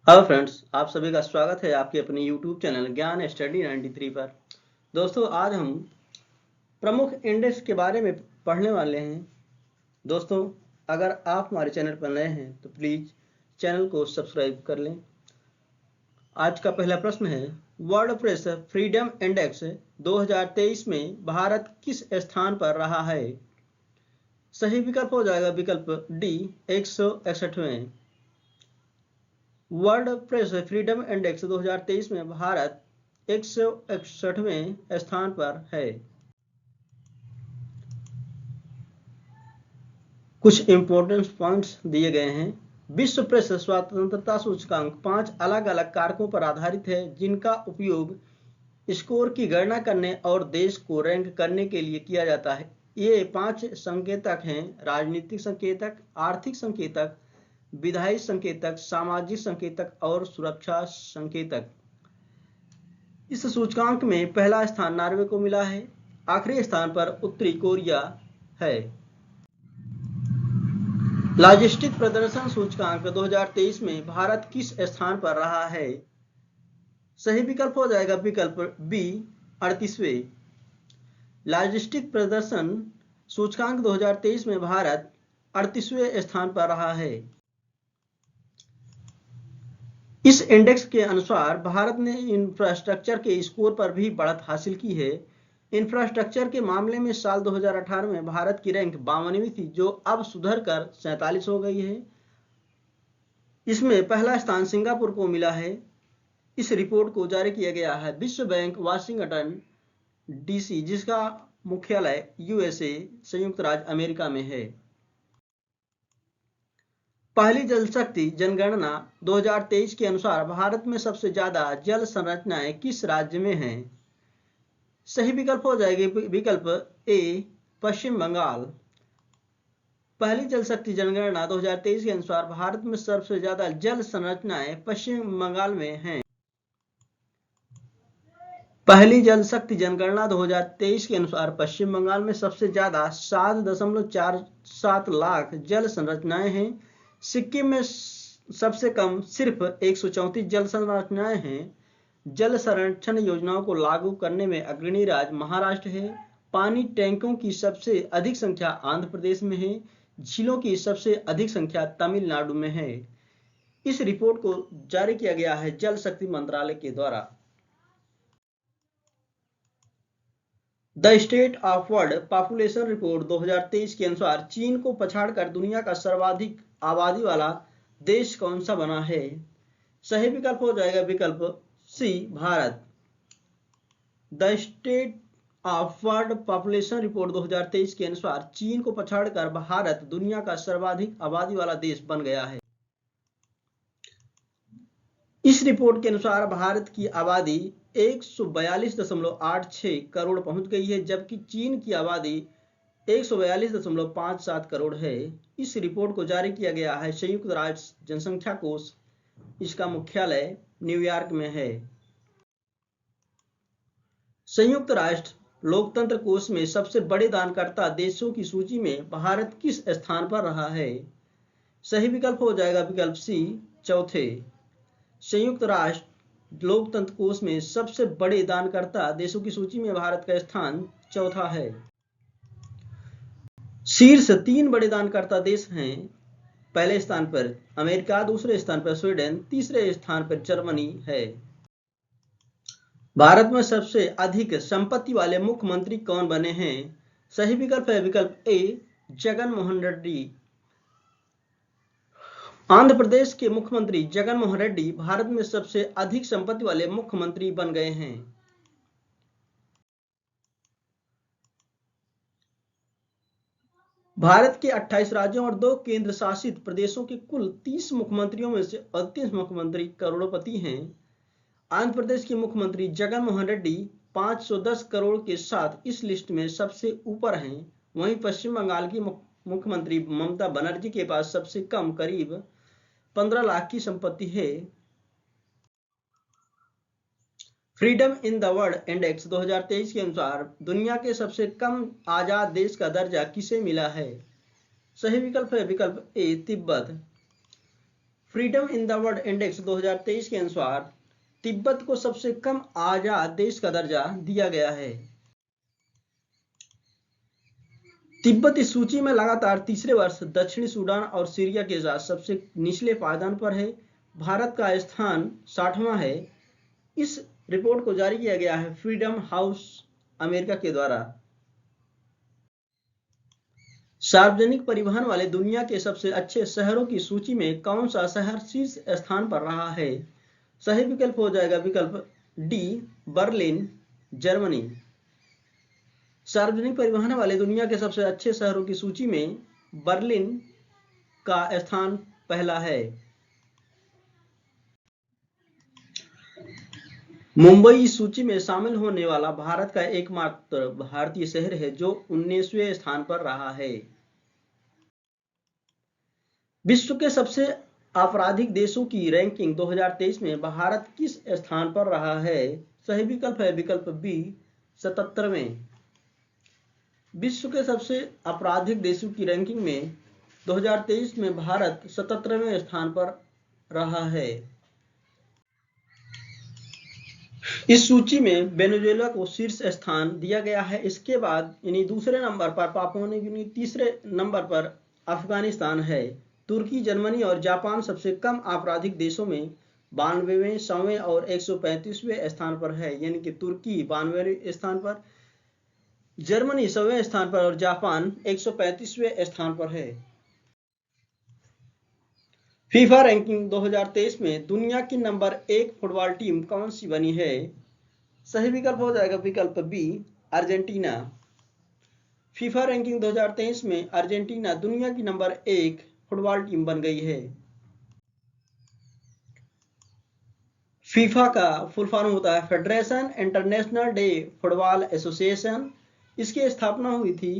Hello friends, आप सभी का स्वागत है आपके अपने यूट्यूब चैनल ज्ञान स्टडी 93 पर। दोस्तों, आज हम प्रमुख इंडेक्स के बारे में पढ़ने वाले हैं। दोस्तों, अगर आप हमारे चैनल पर नए हैं तो प्लीज़ चैनल को सब्सक्राइब कर लें। आज का पहला प्रश्न है, वर्डप्रेस फ्रीडम इंडेक्स 2023 में भारत किस स्थान पर रहा है? सही विकल्प हो जाएगा विकल्प डी, 161वें। वर्डप्रेस फ्रीडम इंडेक्स 2023 में भारत 161वें स्थान पर है। कुछ इंपॉर्टेंट पॉइंट्स दिए गए हैं। विश्व प्रेस स्वतंत्रता सूचकांक 5 अलग अलग कारकों पर आधारित है, जिनका उपयोग स्कोर की गणना करने और देश को रैंक करने के लिए किया जाता है। ये 5 संकेतक हैं: राजनीतिक संकेतक, आर्थिक संकेतक, विधायी संकेतक, सामाजिक संकेतक और सुरक्षा संकेतक। इस सूचकांक में पहला स्थान नॉर्वे को मिला है। आखिरी स्थान पर उत्तरी कोरिया है। लॉजिस्टिक प्रदर्शन सूचकांक 2023 में भारत किस स्थान पर रहा है? सही विकल्प हो जाएगा विकल्प बी, 38वें। लॉजिस्टिक प्रदर्शन सूचकांक 2023 में भारत 38वें स्थान पर रहा है। इस इंडेक्स के अनुसार भारत ने इंफ्रास्ट्रक्चर के स्कोर पर भी बढ़त हासिल की है। इंफ्रास्ट्रक्चर के मामले में साल 2018 में भारत की रैंक 52वीं थी, जो अब सुधर कर 47 हो गई है। इसमें पहला स्थान सिंगापुर को मिला है। इस रिपोर्ट को जारी किया गया है विश्व बैंक वाशिंगटन डीसी, जिसका मुख्यालय यूएसए संयुक्त राज्य अमेरिका में है। पहली जल शक्ति जनगणना 2023 के अनुसार भारत में सबसे ज्यादा जल संरचनाएं किस राज्य में हैं? सही विकल्प हो जाएगी विकल्प ए, पश्चिम बंगाल। पहली जल शक्ति जनगणना 2023 के अनुसार भारत में सबसे ज्यादा जल संरचनाएं पश्चिम बंगाल में हैं। पहली जल शक्ति जनगणना 2023 के अनुसार पश्चिम बंगाल में सबसे ज्यादा 7.47 लाख जल संरचनाएं हैं। सिक्किम में सबसे कम सिर्फ 134 जल संरचनाएं हैं। जल संरक्षण योजनाओं को लागू करने में अग्रणी राज्य महाराष्ट्र है। पानी टैंकों की सबसे अधिक संख्या आंध्र प्रदेश में है। झीलों की सबसे अधिक संख्या तमिलनाडु में है। इस रिपोर्ट को जारी किया गया है जल शक्ति मंत्रालय के द्वारा। The state of world population report 2023 के अनुसार चीन को पछाड़कर दुनिया का सर्वाधिक आबादी वाला देश कौन सा बना है? सही विकल्प हो जाएगा विकल्प C, Bharat. The state of world population report 2023 के अनुसार चीन को पछाड़कर भारत दुनिया का सर्वाधिक आबादी वाला देश बन गया है। इस रिपोर्ट के अनुसार भारत की आबादी 142.86 करोड़ पहुंच गई है, जबकि चीन की आबादी 142.57 करोड़ है। इस रिपोर्ट को जारी किया गया है संयुक्त राष्ट्र जनसंख्या कोष, इसका मुख्यालय न्यूयॉर्क में है। संयुक्त राष्ट्र लोकतंत्र कोष में सबसे बड़े दानकर्ता देशों की सूची में भारत किस स्थान पर रहा है? सही विकल्प हो जाएगा विकल्प सी, चौथे। संयुक्त राष्ट्र लोकतंत्र कोष में सबसे बड़े दानकर्ता देशों की सूची में भारत का स्थान चौथा है। शीर्ष 3 बड़े दानकर्ता देश हैं। पहले स्थान पर अमेरिका, दूसरे स्थान पर स्वीडन, तीसरे स्थान पर जर्मनी है। भारत में सबसे अधिक संपत्ति वाले मुख्यमंत्री कौन बने हैं? सही विकल्प है विकल्प ए, जगन मोहन रेड्डी। आंध्र प्रदेश के मुख्यमंत्री जगन मोहन रेड्डी भारत में सबसे अधिक संपत्ति वाले मुख्यमंत्री बन गए हैं। भारत के 28 राज्यों और 2 केंद्र शासित प्रदेशों के कुल 30 मुख्यमंत्रियों में से 38 मुख्यमंत्री करोड़पति हैं। आंध्र प्रदेश के मुख्यमंत्री जगन मोहन रेड्डी 510 करोड़ के साथ इस लिस्ट में सबसे ऊपर हैं। वहीं पश्चिम बंगाल की मुख्यमंत्री ममता बनर्जी के पास सबसे कम करीब 15 लाख की संपत्ति है। Freedom in the world index 2023 के अनुसार दुनिया के सबसे कम आजाद देश का दर्जा किसे मिला है? सही विकल्प है विकल्प A, Tibet. Freedom in the world index 2023 के अनुसार तिब्बत को सबसे कम आजाद देश का दर्जा दिया गया है। तिब्बत इस सूची में लगातार तीसरे वर्ष दक्षिणी सूडान और सीरिया के साथ सबसे निचले पायदान पर है। भारत का स्थान 60वां है। इस रिपोर्ट को जारी किया गया है फ्रीडम हाउस अमेरिका के द्वारा। सार्वजनिक परिवहन वाले दुनिया के सबसे अच्छे शहरों की सूची में कौन सा शहर शीर्ष स्थान पर रहा है? सही विकल्प हो जाएगा विकल्प डी, बर्लिन, जर्मनी। सार्वजनिक परिवहन वाले दुनिया के सबसे अच्छे शहरों की सूची में बर्लिन का स्थान पहला है। मुंबई इस सूची में शामिल होने वाला भारत का एकमात्र भारतीय शहर है जो 19वें स्थान पर रहा है। विश्व के सबसे आपराधिक देशों की रैंकिंग 2023 में भारत किस स्थान पर रहा है? सही विकल्प है विकल्प बी, 77वें। विश्व के सबसे आपराधिक देशों की रैंकिंग में 2023 में भारत 77वें स्थान पर रहा है। इस सूची में वेनेजुएला को शीर्ष स्थान दिया गया है। इसके बाद यानी दूसरे नंबर पर पापुआ न्यू गिनी, तीसरे नंबर पर अफगानिस्तान है। तुर्की, जर्मनी और जापान सबसे कम आपराधिक देशों में 92वें, 100वें और 135वें स्थान पर है। यानी कि तुर्की 92वें स्थान पर, जर्मनी 100वें स्थान पर और जापान 135वें स्थान पर है। फीफा रैंकिंग 2023 में दुनिया की नंबर 1 फुटबॉल टीम कौन सी बनी है? सही विकल्प हो जाएगा विकल्प बी, अर्जेंटीना। फीफा रैंकिंग 2023 में अर्जेंटीना दुनिया की नंबर 1 फुटबॉल टीम बन गई है। फीफा का फुल फॉर्म होता है federation international day football association. इसकी स्थापना हुई थी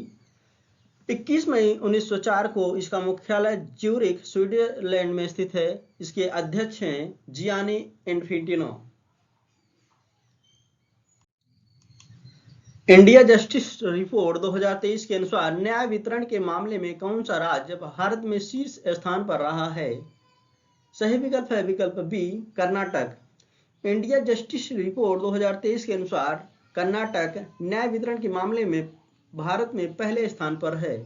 21 मई 1904 को। इसका मुख्यालय ज्यूरिख, स्विट्जरलैंड में स्थित है। इसके अध्यक्ष हैं Gianni Infantino. India justice report 2023 के अनुसार न्याय वितरण के मामले में कौन सा राज्य भारत में शीर्ष स्थान पर रहा है? सही विकल्प है विकल्प B, Karnataka. India justice report 2023 के अनुसार कर्नाटक न्याय वितरण के मामले में भारत में पहले स्थान पर है।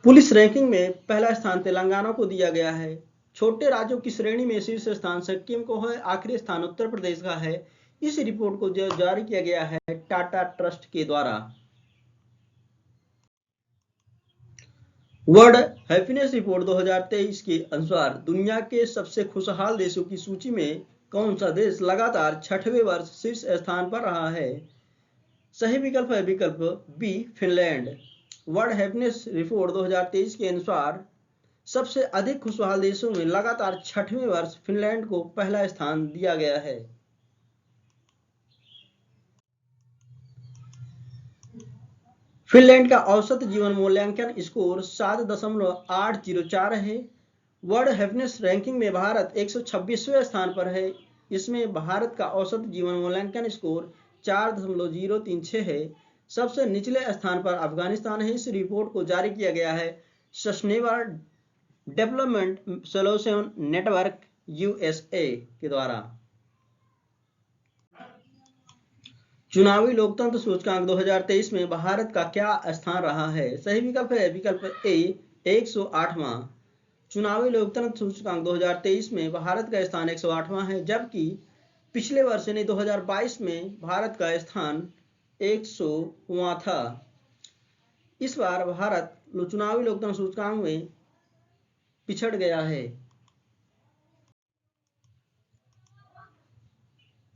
पुलिस रैंकिंग में पहला स्थान तेलंगाना को दिया गया है। छोटे राज्यों की श्रेणी में शीर्ष स्थान सिक्किम को है। आखिरी स्थान उत्तर प्रदेश का है। इस रिपोर्ट को जारी किया गया है टाटा ट्रस्ट के द्वारा। वर्ल्ड हैप्पीनेस रिपोर्ट 2023 के अनुसार दुनिया के सबसे खुशहाल देशों की सूची में कौन सा देश लगातार 6वें वर्ष शीर्ष स्थान पर रहा है? सही विकल्प है विकल्प B, Finland. World happiness report 2023 के अनुसार सबसे अधिक खुशहाल देशों में लगातार 6वें वर्ष फिनलैंड को पहला स्थान दिया गया है। फिनलैंड का औसत जीवन मूल्यांकन स्कोर 7.804 है। वर्ल्ड हैप्पीनेस रैंकिंग में भारत 126वें स्थान पर है। इसमें भारत का औसत जीवन मूल्यांकन स्कोर 4.036 है। सबसे निचले स्थान पर अफगानिस्तान है। इस रिपोर्ट को जारी किया गया है sustainable development solution network USA के द्वारा। चुनावी लोकतंत्र सूचकांक 2023 में भारत का क्या स्थान रहा है? सही विकल्प है विकल्प ए, 108वां। चुनावी लोकतंत्र सूचकांक 2023 में भारत का स्थान 108वां है, जबकि पिछले वर्ष यानी 2022 में भारत का स्थान 100वां था। इस बार भारत चुनावी लोकतंत्र सूचकांक में पिछड़ गया है।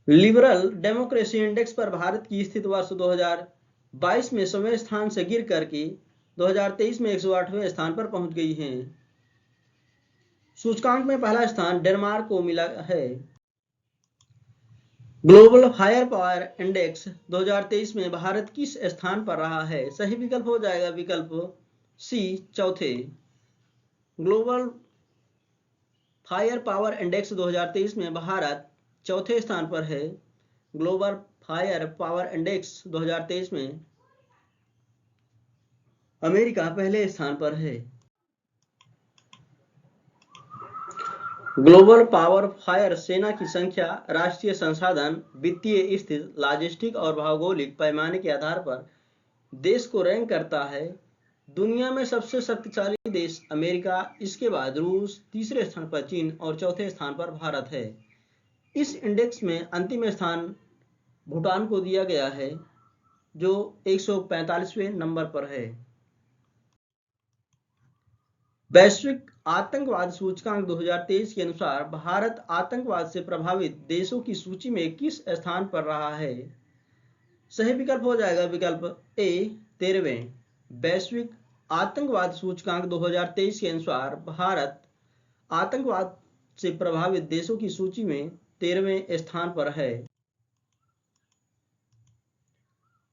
लिबरल डेमोक्रेसी इंडेक्स पर भारत की स्थिति वर्ष 2022 में 100वें स्थान से गिर करके 2023 में 108वें स्थान पर पहुंच गई है। सूचकांक में पहला स्थान डेनमार्क को मिला है। ग्लोबल फायर पावर इंडेक्स 2023 में भारत किस स्थान पर रहा है? सही विकल्प हो जाएगा विकल्प सी, चौथे। ग्लोबल फायर पावर इंडेक्स 2023 में भारत चौथे स्थान पर है। ग्लोबल फायर पावर इंडेक्स 2023 में अमेरिका पहले स्थान पर है। ग्लोबल पावर फायर सेना की संख्या राष्ट्रीय संसाधन, वित्तीय स्थिति, लॉजिस्टिक और भौगोलिक पैमाने के आधार पर देश को रैंक करता है। दुनिया में सबसे शक्तिशाली देश अमेरिका, इसके बाद रूस, तीसरे स्थान पर चीन और चौथे स्थान पर भारत है। इस इंडेक्स में अंतिम स्थान भूटान को दिया गया है जो 145वें नंबर पर है। वैश्विक आतंकवाद सूचकांक 2023 के अनुसार भारत आतंकवाद से प्रभावित देशों की सूची में किस स्थान पर रहा है? सही विकल्प हो जाएगा विकल्प ए 13वें। वैश्विक आतंकवाद सूचकांक 2023 के अनुसार भारत आतंकवाद से प्रभावित देशों की सूची में 13वें स्थान पर है।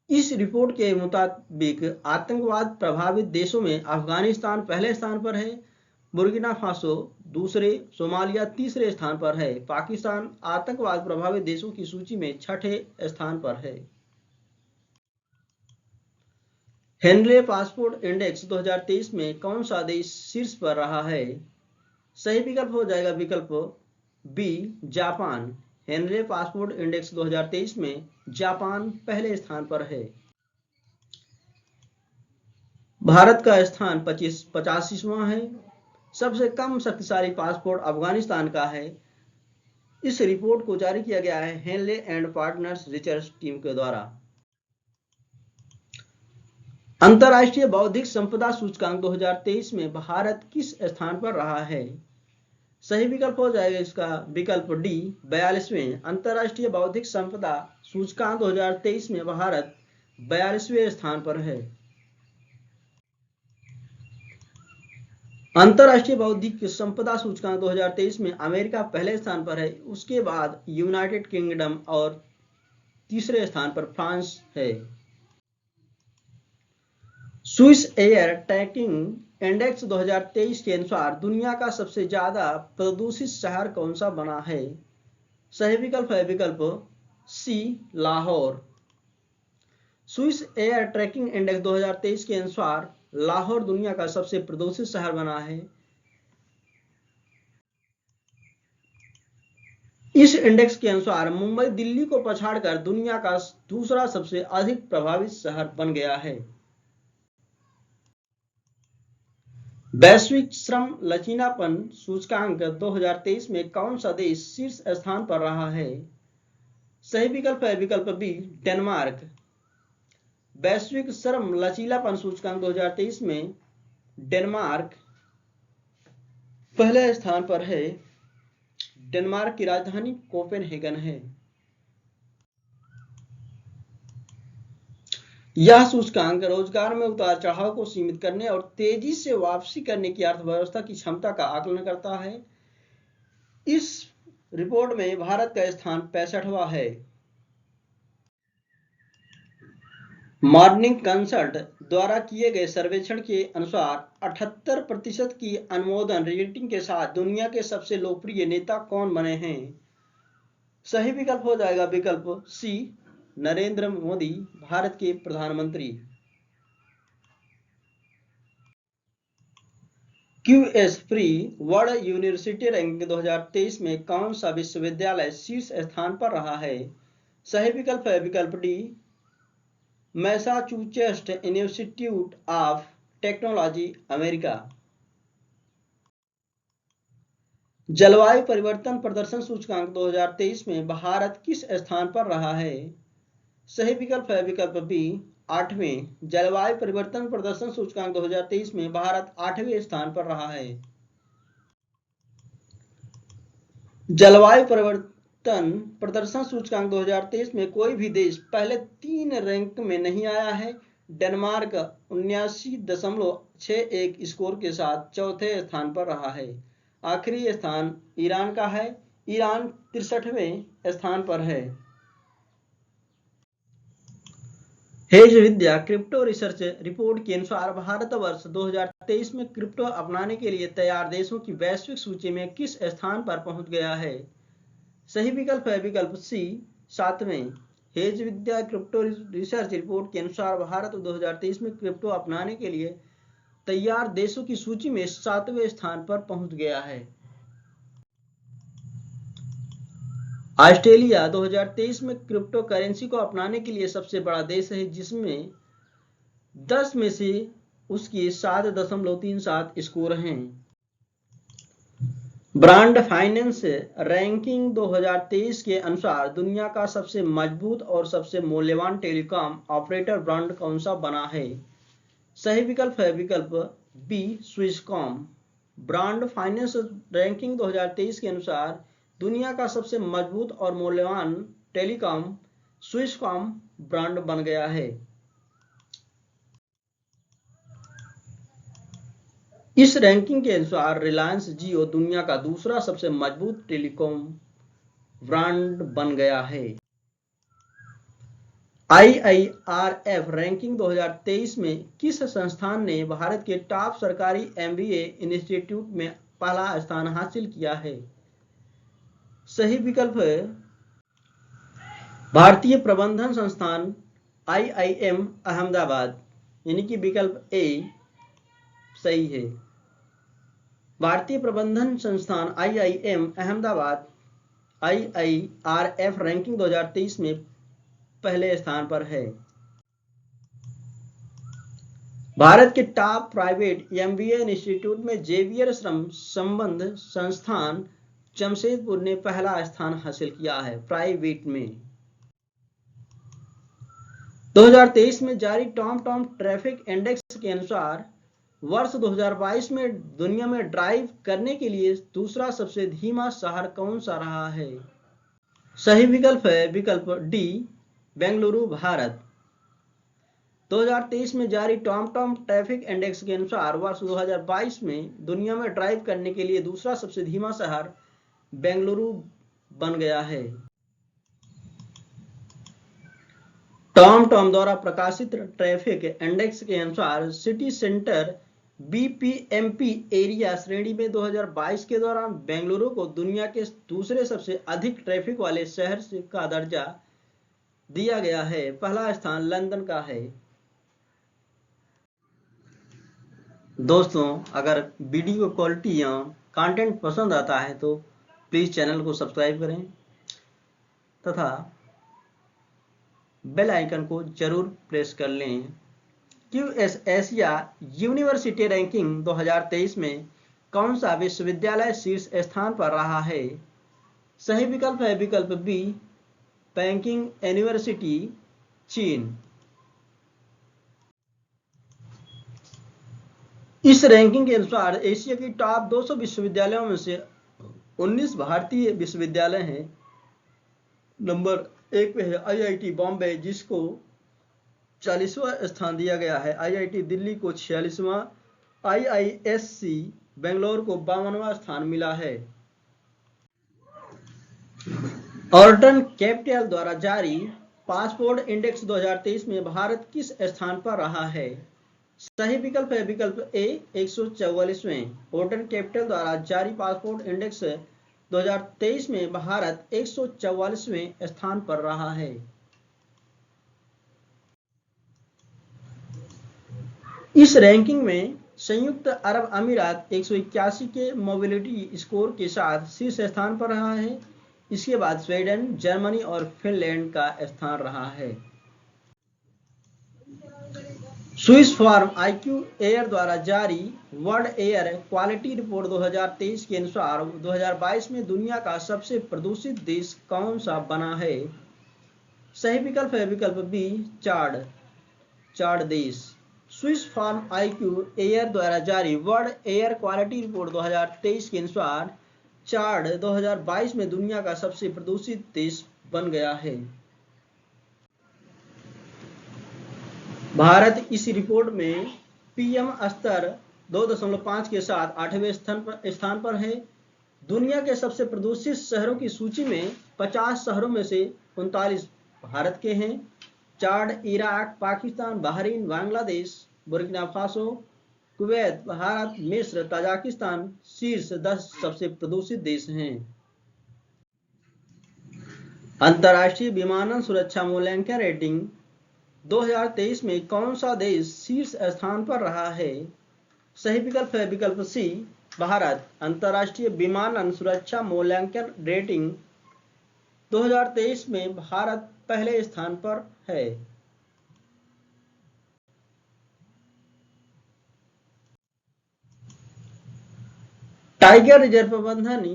इस रिपोर्ट के मुताबिक आतंकवाद प्रभावित देशों में अफगानिस्तान पहले स्थान पर है, बुर्किना फासो दूसरे, सोमालिया तीसरे स्थान पर है। पाकिस्तान आतंकवाद प्रभावित देशों की सूची में छठे स्थान पर है। हेनले पासपोर्ट इंडेक्स 2023 में कौन सा देश शीर्ष पर रहा है? सही विकल्प हो जाएगा विकल्प B Japan. Henley passport index 2023 में जापान पहले स्थान पर है। भारत का स्थान 85वां है। सबसे कम शक्तिशाली पासपोर्ट अफगानिस्तान का है। इस रिपोर्ट को जारी किया गया है Henley and partners research team के द्वारा। अंतर्राष्ट्रीय बौद्धिक संपदा सूचकांक 2023 में भारत किस स्थान पर रहा है? सही विकल्प हो जाएगा इसका विकल्प डी 42वें। अंतर्राष्ट्रीय बौद्धिक संपदा सूचकांक 2023 में भारत 42वें स्थान पर है। अंतर्राष्ट्रीय बौद्धिक संपदा सूचकांक 2023 में अमेरिका पहले स्थान पर है, उसके बाद यूनाइटेड किंगडम और तीसरे स्थान पर फ्रांस है। स्विस एयर ट्रैकिंग इंडेक्स 2023 के अनुसार दुनिया का सबसे ज्यादा प्रदूषित शहर कौन सा बना है? सही विकल्प है विकल्प C Lahore. Swiss air tracking index 2023 के अनुसार लाहौर दुनिया का सबसे प्रदूषित शहर बना है। इस इंडेक्स के अनुसार मुंबई दिल्ली को पछाड़कर दुनिया का दूसरा सबसे अधिक प्रभावित शहर बन गया है। वैश्विक श्रम लचीलापन सूचकांक 2023 में कौन सा देश शीर्ष स्थान पर रहा है? सही विकल्प है विकल्प बी डेनमार्क। वैश्विक श्रम लचीलापन सूचकांक 2023 में डेनमार्क पहले स्थान पर है। डेनमार्क की राजधानी कोपेनहेगन है। यह सूचकांक रोजगार में उतार चढ़ाव को सीमित करने और तेजी से वापसी करने की अर्थव्यवस्था की क्षमता का आकलन करता है। इस रिपोर्ट में भारत का स्थान 65वां है। मॉर्निंग कंसल्ट द्वारा किए गए सर्वेक्षण के अनुसार 78% की अनुमोदन रेटिंग के साथ दुनिया के सबसे लोकप्रिय नेता कौन बने हैं? सही विकल्प हो जाएगा विकल्प सी नरेंद्र मोदी, भारत के प्रधानमंत्री। QS free world university ranking 2023 में कौन सा विश्वविद्यालय शीर्ष स्थान पर रहा है? सही विकल्प है विकल्प D Massachusetts institute of technology, America. जलवायु परिवर्तन प्रदर्शन सूचकांक 2023 में भारत किस स्थान पर रहा है? सही विकल्प है विकल्प बी 8वें। जलवायु परिवर्तन प्रदर्शन सूचकांक 2023 में भारत 8वें स्थान पर रहा है। जलवायु परिवर्तन प्रदर्शन सूचकांक 2023 में कोई भी देश पहले 3 रैंक में नहीं आया है। डेनमार्क 79.61 स्कोर के साथ चौथे स्थान पर रहा है। आखिरी स्थान ईरान का है। ईरान 63वें स्थान पर है। हेज विद्या क्रिप्टो रिसर्च रिपोर्ट के अनुसार भारतवर्ष 2023 में क्रिप्टो अपनाने के लिए तैयार देशों की वैश्विक सूची में किस स्थान पर पहुंच गया है? सही विकल्प है विकल्प सी 7वें। हेज विद्या क्रिप्टो रिसर्च रिपोर्ट के अनुसार भारत 2023 में क्रिप्टो अपनाने के लिए तैयार देशों की सूची में 7वें स्थान पर पहुंच गया है। ऑस्ट्रेलिया 2023 में क्रिप्टो करेंसी को अपनाने के लिए सबसे बड़ा देश है, जिसमें 10 में से उसकी 7.37 स्कोर हैं। ब्रांड फाइनेंस रैंकिंग 2023 के अनुसार दुनिया का सबसे मजबूत और सबसे मूल्यवान टेलीकॉम ऑपरेटर ब्रांड कौन सा बना है? सही विकल्प है विकल्प B, Swisscom. Brand finance ranking 2023 के अनुसार दुनिया का सबसे मजबूत और मूल्यवान टेलीकॉम स्विसकॉम ब्रांड बन गया है। इस रैंकिंग के अनुसार रिलायंस जियो दुनिया का दूसरा सबसे मजबूत टेलीकॉम ब्रांड बन गया है। IIRF रैंकिंग 2023 में किस संस्थान ने भारत के टॉप सरकारी MBA इंस्टीट्यूट में पहला स्थान हासिल किया है? सही विकल्प है भारतीय प्रबंधन संस्थान IIM अहमदाबाद, यानी कि विकल्प ए सही है। भारतीय प्रबंधन संस्थान IIM अहमदाबाद IIRF रैंकिंग 2023 में पहले स्थान पर है। भारत के टॉप प्राइवेट MBA इंस्टीट्यूट में जेवियर श्रम संबंध संस्थान जमशेदपुर ने पहला स्थान हासिल किया है प्राइवेट में। 2023 में जारी टॉम ट्रैफिक इंडेक्स के अनुसार वर्ष 2022 में दुनिया में ड्राइव करने के लिए दूसरा सबसे धीमा शहर कौन सा रहा है? सही विकल्प है विकल्प डी, बेंगलुरु, भारत। 2023 में जारी टॉम ट्रैफिक इंडेक्स के अनुसार वर्ष 2022 में दुनिया में ड्राइव करने के लिए दूसरा सबसे धीमा शहर बेंगलुरु बन गया है। टॉम द्वारा प्रकाशित ट्रैफिक इंडेक्स के अनुसार सिटी सेंटर BPMP एरिया श्रेणी में 2022 के दौरान बेंगलुरु को दुनिया के दूसरे सबसे अधिक ट्रैफिक वाले शहर का दर्जा दिया गया है। पहला स्थान लंदन का है। दोस्तों, अगर वीडियो क्वालिटी या कंटेंट पसंद आता है तो प्लीज चैनल को सब्सक्राइब करें तथा बेल आइकन को जरूर प्रेस कर लें। QS एशिया यूनिवर्सिटी रैंकिंग 2023 में कौन सा विश्वविद्यालय शीर्ष स्थान पर रहा है? सही विकल्प है विकल्प बी, पेकिंग यूनिवर्सिटी, चीन। इस रैंकिंग के अनुसार एशिया की टॉप 200 विश्वविद्यालयों में से 19 भारतीय विश्वविद्यालय हैं। नंबर 1 पे है IIT बॉम्बे, जिसको 40वां स्थान दिया गया है। IIT दिल्ली को 46वां, IISc बेंगलोर को 52वां स्थान मिला है। ऑर्टन कैपिटल द्वारा जारी पासपोर्ट इंडेक्स 2023 में भारत किस स्थान पर रहा है? सही विकल्प है विकल्प ए, 144वें। ऑर्टन कैपिटल द्वारा जारी पासपोर्ट इंडेक्स 2023 में भारत 144वें स्थान पर रहा है। इस रैंकिंग में संयुक्त अरब अमीरात 181 के मोबिलिटी स्कोर के साथ शीर्ष स्थान पर रहा है। इसके बाद स्वीडन, जर्मनी और फिनलैंड का स्थान रहा है। स्विस फॉर्म IQ एयर द्वारा जारी वर्ल्ड एयर क्वालिटी रिपोर्ट 2023 के अनुसार 2022 में दुनिया का सबसे प्रदूषित देश कौन सा बना है? सही विकल्प है विकल्प बी, चाड देश। स्विस फॉर्म IQ एयर द्वारा जारी वर्ल्ड एयर क्वालिटी रिपोर्ट 2023 के अनुसार चाड 2022 में दुनिया का सबसे प्रदूषित देश बन गया है। भारत इस रिपोर्ट में PM स्तर 2.5 के साथ 8वें स्थान पर है। दुनिया के सबसे प्रदूषित शहरों की सूची में 50 शहरों में से 39 भारत के हैं। Chad Iraq, Pakistan, Bahrain, Bangladesh, Burkina Faso, Kuwait, Bharat, मिस्र, ताजिकिस्तान शीर्ष 10 सबसे प्रदूषित देश हैं। अंतर्राष्ट्रीय विमानन सुरक्षा मूल्यांकन रेटिंग 2023 में कौन सा देश शीर्ष स्थान पर रहा है? सही विकल्प है विकल्प सी, भारत। अंतर्राष्ट्रीय विमानन सुरक्षा मूल्यांकन रेटिंग 2023 में भारत पहले स्थान पर है। टाइगर रिजर्व प्रबंधन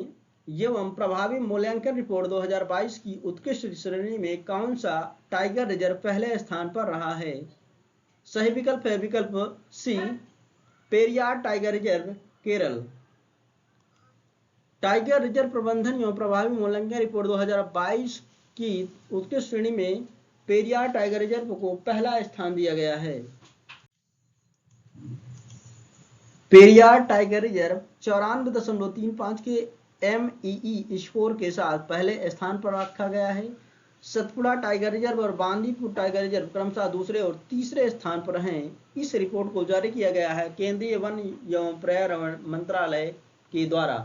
एवं प्रभावी मूल्यांकन रिपोर्ट 2022 की उत्कृष्ट श्रेणी में कौन सा टाइगर रिजर्व पहले स्थान पर रहा है? सही विकल्प है विकल्प C, Periyar tiger reserve, Kerala. Tiger reserve प्रबंधन एवं प्रभावी मूल्यांकन रिपोर्ट 2022 की उत्कृष्ट श्रेणी में पेरियार टाइगर रिजर्व को पहला स्थान दिया गया है। पेरियार टाइगर रिजर्व 94.35 के MEE स्कोर के साथ पहले स्थान पर रखा गया है। सतपुड़ा टाइगर रिजर्व और बांदीपुर टाइगर रिजर्व क्रमशः दूसरे और तीसरे स्थान पर हैं। इस रिपोर्ट को जारी किया गया है केंद्रीय वन एवं पर्यावरण मंत्रालय के द्वारा।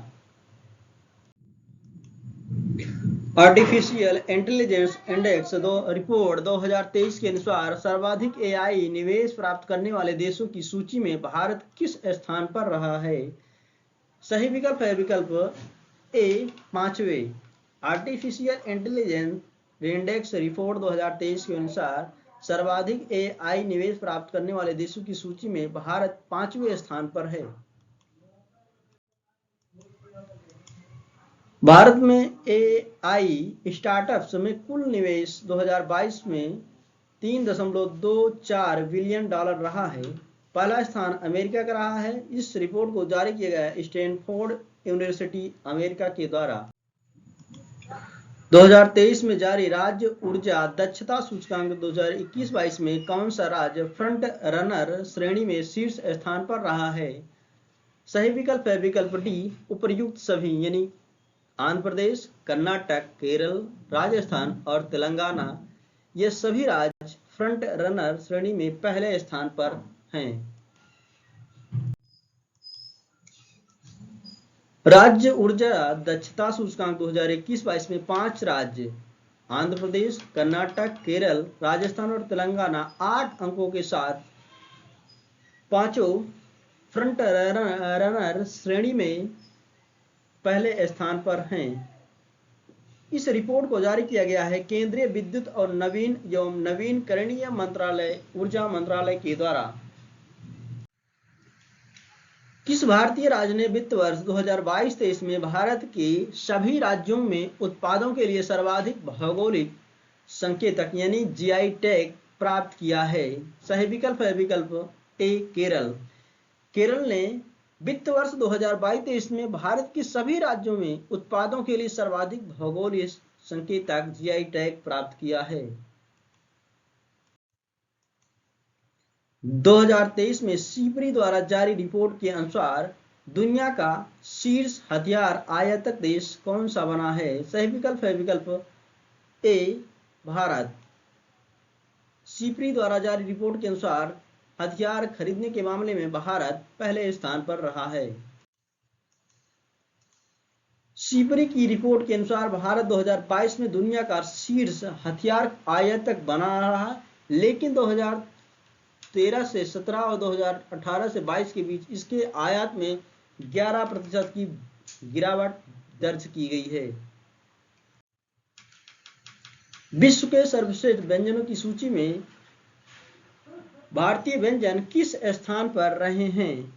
आर्टिफिशियल इंटेलिजेंस इंडेक्स रिपोर्ट 2023 के अनुसार सर्वाधिक AI निवेश प्राप्त करने वाले देशों की सूची में भारत किस स्थान पर रहा है? सही विकल्प है विकल्प ए, 5वें। आर्टिफिशियल इंटेलिजेंस इंडेक्स रिपोर्ट 2023 के अनुसार सर्वाधिक AI निवेश प्राप्त करने वाले देशों की सूची में भारत 5वें स्थान पर है। भारत में AI स्टार्टअप्स में कुल निवेश 2022 में $3.24 बिलियन रहा है। पहला स्थान अमेरिका का रहा है। इस रिपोर्ट को जारी किया गया स्टैनफोर्ड यूनिवर्सिटी अमेरिका के द्वारा। 2023 में जारी राज्य ऊर्जा दक्षता सूचकांक 2021-22 में कौन सा राज्य फ्रंट रनर श्रेणी में शीर्ष स्थान पर रहा है? सही विकल्प है विकल्प डी, उपर्युक्त सभी, यानी आंध्र प्रदेश, कर्नाटक, केरल, राजस्थान और तेलंगाना, ये सभी राज्य फ्रंट रनर श्रेणी में पहले स्थान पर हैं। राज्य ऊर्जा दक्षता सूचकांक 2021-22 में 5 राज्य आंध्र प्रदेश, कर्नाटक, केरल, राजस्थान और तेलंगाना 8 अंकों के साथ पांचों फ्रंट रनर श्रेणी में पहले स्थान पर हैं। इस रिपोर्ट को जारी किया गया है केंद्रीय विद्युत और नवीन एवं नवीनकरणीय मंत्रालय, ऊर्जा मंत्रालय के द्वारा। किस भारतीय राज्य ने वित्त वर्ष 2022-23 में भारत के सभी राज्यों में उत्पादों के लिए सर्वाधिक भौगोलिक संकेतक यानी GI टैग प्राप्त किया है? सही विकल्प है विकल्प ए, केरल। केरल ने वित्त वर्ष 2022-23 में भारत के सभी राज्यों में उत्पादों के लिए सर्वाधिक भौगोलिक संकेतक GI टैग प्राप्त किया है। 2023 में सीपरी द्वारा जारी रिपोर्ट के अनुसार दुनिया का शीर्ष हथियार आयातक देश कौन सा बना है? सही विकल्प है विकल्प ए, भारत। सीपरी द्वारा जारी रिपोर्ट के अनुसार हथियार खरीदने के मामले में भारत पहले स्थान पर रहा है। सीपरी की रिपोर्ट के अनुसार भारत 2022 में दुनिया का शीर्ष हथियार आयातक बना रहा, लेकिन 2013 से 17 और 2018 से 22 के बीच इसके आयात में 11% की गिरावट दर्ज की गई है। विश्व के सर्वश्रेष्ठ व्यंजनों की सूची में भारतीय व्यंजन किस स्थान पर रहे हैं?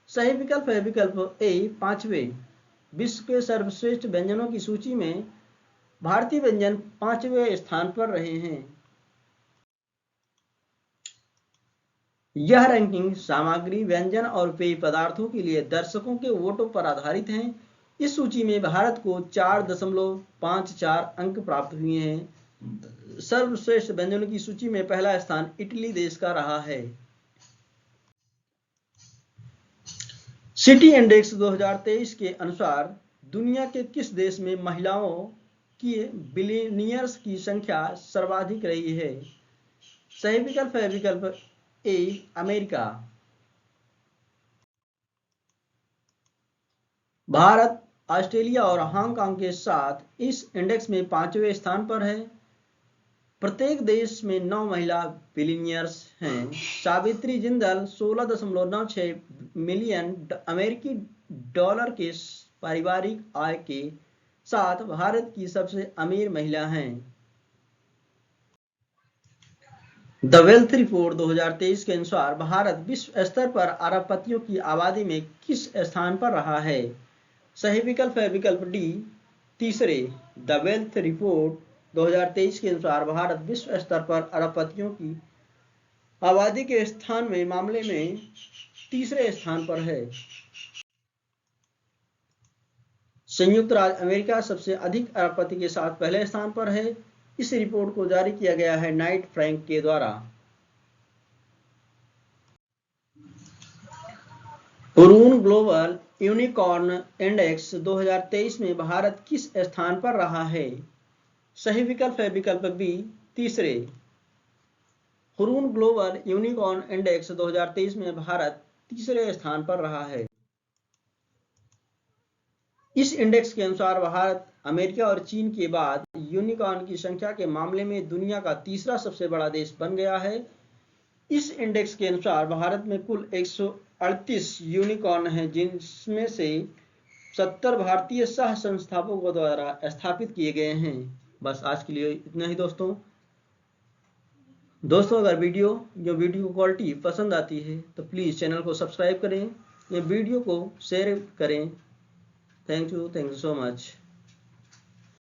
सही विकल्प है विकल्प ए, 5वें। विश्व के सर्वश्रेष्ठ व्यंजनों की सूची में भारतीय व्यंजन 5वें स्थान पर रहे हैं। यह रैंकिंग सामग्री, व्यंजन और पेय पदार्थों के लिए दर्शकों के वोटों पर आधारित है। इस सूची में भारत को 4.54 अंक प्राप्त हुए हैं। सर्वश्रेष्ठ व्यंजनों की सूची में पहला स्थान इटली देश का रहा है। सिटी इंडेक्स 2023 के अनुसार दुनिया के किस देश में महिलाओं की बिलियनियर्स की संख्या सर्वाधिक रही है? सही विकल्प है विकल्प ए, अमेरिका। भारत, ऑस्ट्रेलिया और हांगकांग के साथ इस इंडेक्स में 5वें स्थान पर है। प्रत्येक देश में 9 महिला बिलियनियर्स हैं। सावित्री जिंदल 16.96 मिलियन अमेरिकी डॉलर के पारिवारिक आय के 7 भारत की सबसे अमीर महिला हैं। द वेल्थ रिपोर्ट 2023 के अनुसार भारत विश्व स्तर पर अरबपतियों की आबादी में किस स्थान पर रहा है? सही विकल्प है विकल्प डी तीसरे। द वेल्थ रिपोर्ट 2023 के अनुसार भारत विश्व स्तर पर अरबपतियों की आबादी के स्थान में मामले में तीसरे स्थान पर है। संयुक्त राज्य अमेरिका सबसे अधिक अरबपति के साथ पहले स्थान पर है। इस रिपोर्ट को जारी किया गया है नाइट फ्रैंक के द्वारा। हुरून ग्लोबल यूनिकॉर्न इंडेक्स 2023 में भारत किस स्थान पर रहा है? सही विकल्प है विकल्प बी तीसरे। हुरून ग्लोबल यूनिकॉर्न इंडेक्स 2023 में भारत तीसरे स्थान पर रहा है। इस इंडेक्स के अनुसार भारत अमेरिका और चीन के बाद यूनिकॉर्न की संख्या के मामले में दुनिया का तीसरा सबसे बड़ा देश बन गया है। इस इंडेक्स के अनुसार भारत में कुल 138 यूनिकॉर्न हैं, जिनमें से 70 भारतीय सह संस्थापकों द्वारा स्थापित किए गए हैं। बस आज के लिए इतना ही दोस्तों। अगर वीडियो क्वालिटी पसंद आती है तो प्लीज़ चैनल को सब्सक्राइब करें या वीडियो को शेयर करें। Thank you so much.